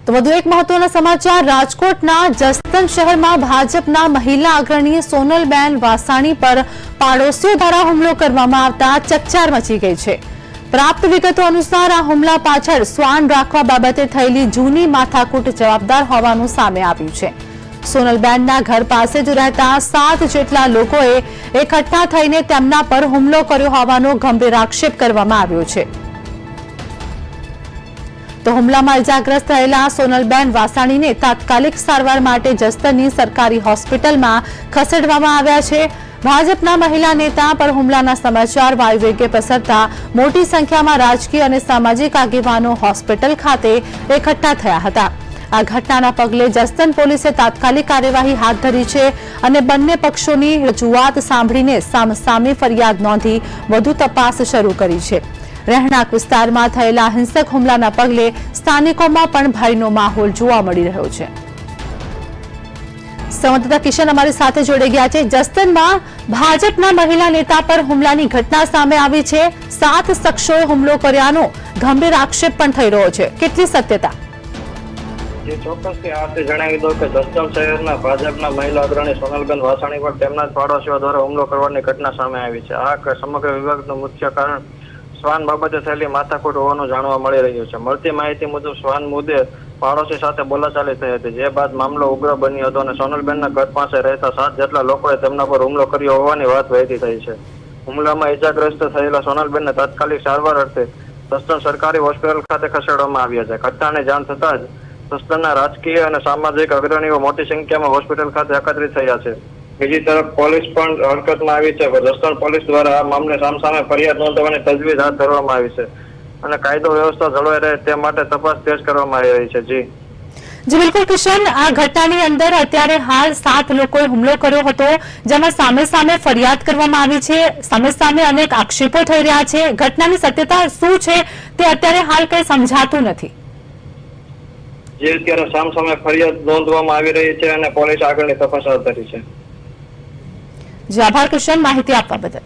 તો વધુ એક મહત્વના સમાચાર રાજકોટના જસદણ શહેરમાં ભાજપના મહિલા અગ્રણી સોનલબેન વાસાણી પર પાડોશીઓ દ્વારા હુમલો કરવામાં આવતા ચકચાર મચી ગઈ છે। પ્રાપ્ત વિગતો અનુસાર આ હુમલા પાછળ શ્વાન રાખવા બાબતે થયેલી જૂની માથાકૂટ જવાબદાર હોવાનું સામે આવ્યું છે। સોનલબેનના ઘર પાસે જ રહેતા 7 જેટલા લોકોએ એકઠા થઈને તેમના પર હુમલો કર્યો હોવાનો ગંભીર આક્ષેપ કરવામાં આવ્યો છે। તો હુમલામાં ઇજાગ્રસ્ત થયેલા સોનલબેન વાસાણીને તાત્કાલિક સારવાર માટે જસદણની સરકારી હોસ્પિટલમાં ખસેડવામાં આવ્યા છે। ભાજપના મહિલા નેતા પર હુમલાના સમાચાર વાયુવેગે પ્રસરતા મોટી સંખ્યામાં રાજકીય અને સામાજિક આગેવાનો હોસ્પિટલ ખાતે એકઠા થયા હતા। આ ઘટનાના પગલે જસદણ પોલીસે તાત્કાલિક કાર્યવાહી હાથ ધરી છે અને બંને પક્ષોની રજૂઆત સાંભળીને સામસામે ફરિયાદ નોંધી વધુ તપાસ શરૂ કરી છે। રહેણાંક વિસ્તારમાં થયેલા હિંસક હુમલાના પગલે સ્થાનિકોમાં પણ ભયનો માહોલ જોવા મળી રહ્યો છે। સંવાદદાતા કિશન અમારી સાથે જોડાઈ ગયા છે। જસદણમાં ભાજપના મહિલા નેતા પર હુમલાની ઘટના સામે આવી છે। 7 શખ્સોએ હુમલો કર્યાનો ગંભીર આક્ષેપ પણ થઈ રહ્યો છે। કેટલી સત્યતા? જે ચોક્કસથી આપને જણાવી દઉં કે જસદણ શહેરના ભાજપના મહિલા અગ્રણી સોનલબેન વાસાણી પર તેમના જ પાડોશીઓ દ્વારા હુમલો કરવાની ઘટના સામે આવી છે। આ સમગ્ર વિવાદનું મુખ્ય કારણ શ્વાન બાબતે થયેલી માથાકૂટ હોવાનું જાણવા મળી રહ્યું છે। મળતી માહિતી મુજબ શ્વાન મુદ્દે પાડોશી સાથે બોલાચાલી થઈ હતી, જે બાદ મામલો ઉગ્ર બન્યો હતો અને સોનલબેનના ઘર પાસે રહેતા 7 જેટલા લોકોએ તેમના પર હુમલો કર્યો હોવાની વાત વહેતી થઈ છે। હુમલામાં ઇજાગ્રસ્ત થયેલા સોનલબેનને તાત્કાલિક સારવાર અર્થે જસદણ સરકારી હોસ્પિટલ ખાતે ખસેડવામાં આવ્યા છે। ઘટનાની જાણ થતાં જ જસદણના રાજકીય અને સામાજિક અગ્રણીઓ મોટી સંખ્યામાં હોસ્પિટલ ખાતે એકત્રિત થયા છે। બીજી તરફ પોલીસ પણ હરકતમાં આવી છે। જસદણ પોલીસ દ્વારા આ મામલે સામસામે ફરિયાદ નોંધવાની તજવીજ હાથ ધરવામાં આવી છે અને કાયદો વ્યવસ્થા જળવાઈ રહે તે માટે તપાસ તેજ કરવામાં આવી રહી છે। જી બિલકુલ કિશન, આ ઘટનાની અંદર અત્યારે હાલ 7 લોકોએ હુમલો કર્યો હતો, જેમાં સામે સામે ફરિયાદ કરવામાં આવી છે, સામે સામે અનેક આક્ષેપો થઈ રહ્યા છે। ઘટનાની સત્યતા શું છે તે અત્યારે હાલ કંઈ સમજાતું નથી। જે અત્યારે સામસામે ફરિયાદ નોંધવામાં આવી રહી છે અને પોલીસ આગળની તપાસ હાથ ધરી છે। આભાર કિશન, માહિતી આપવા બદલ।